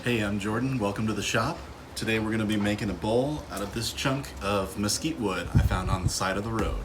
Hey, I'm Jordan. Welcome to the shop. Today we're going to be making a bowl out of this chunk of mesquite wood I found on the side of the road.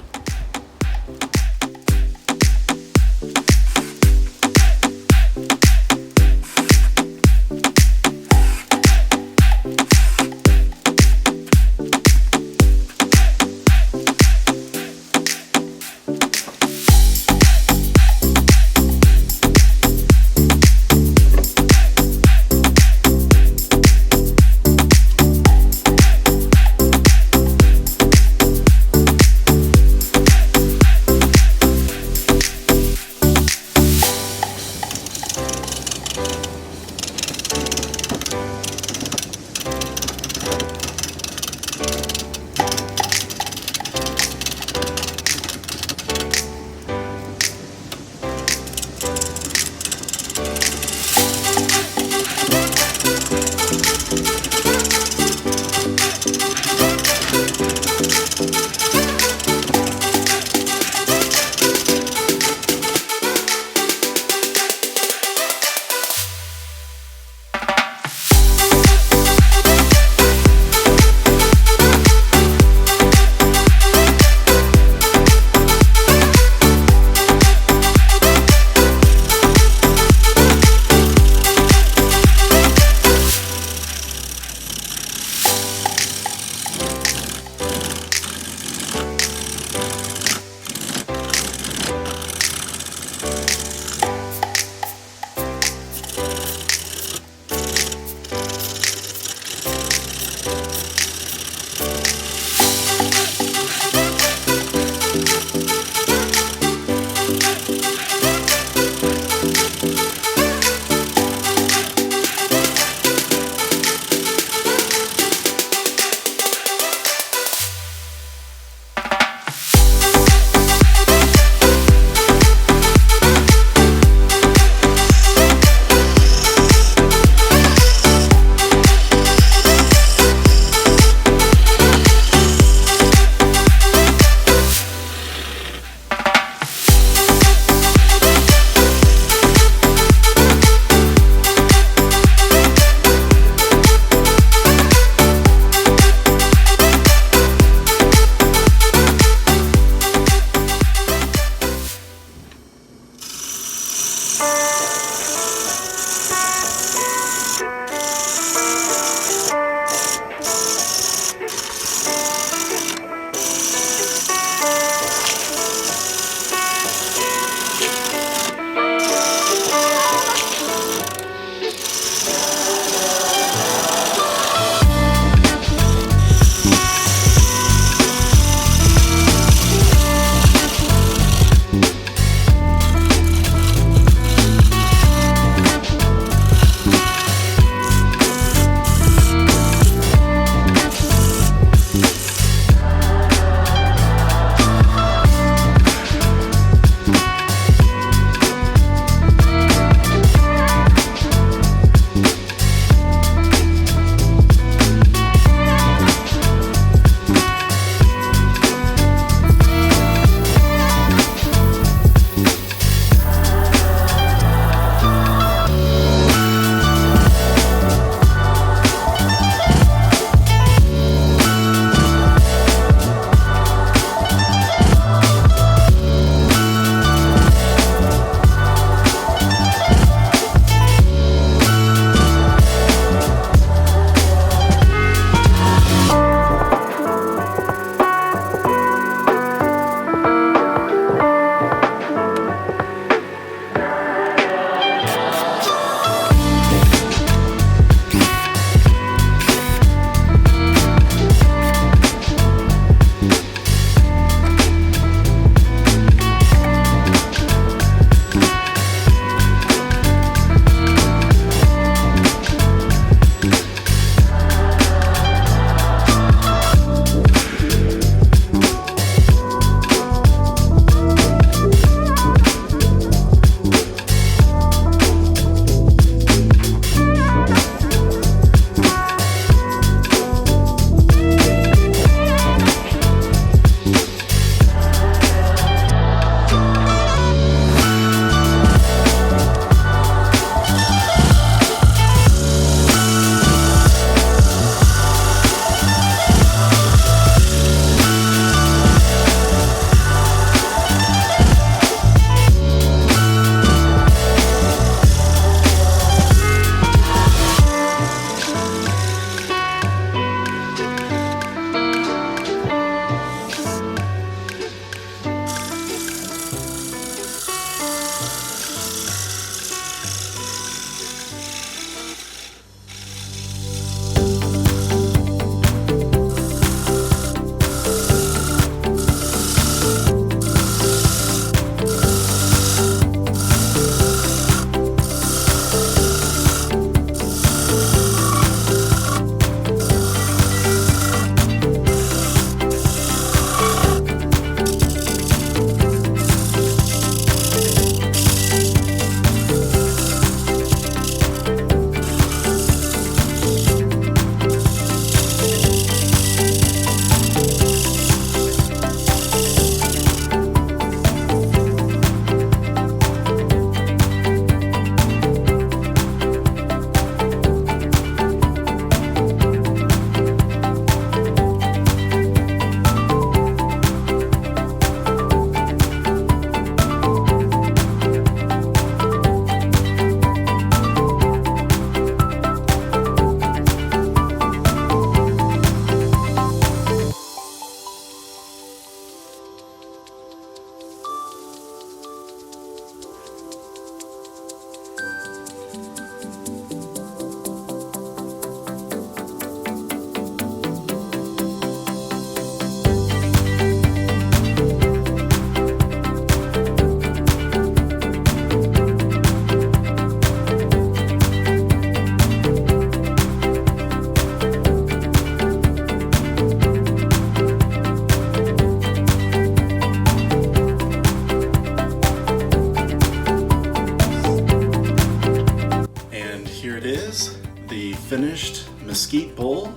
Here it is, the finished Mesquite Bowl,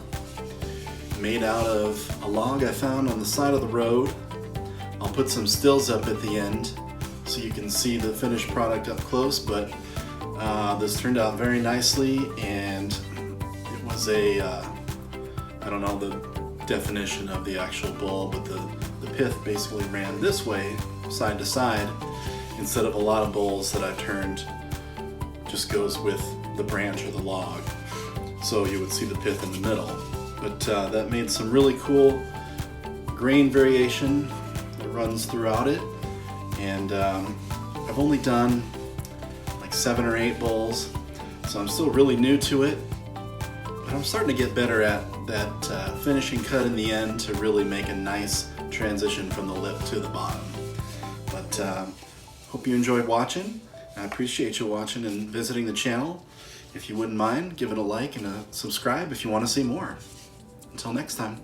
made out of a log I found on the side of the road. I'll put some stills up at the end so you can see the finished product up close, but this turned out very nicely, and it was a, I don't know the definition of the actual bowl, but the pith basically ran this way, side to side, instead of a lot of bowls that I've turned just goes with the branch or the log. So you would see the pith in the middle. But that made some really cool grain variation that runs throughout it. And I've only done like 7 or 8 bowls, so I'm still really new to it. But I'm starting to get better at that finishing cut in the end to really make a nice transition from the lip to the bottom. But hope you enjoyed watching. I appreciate you watching and visiting the channel. If you wouldn't mind, give it a like and a subscribe if you want to see more. Until next time.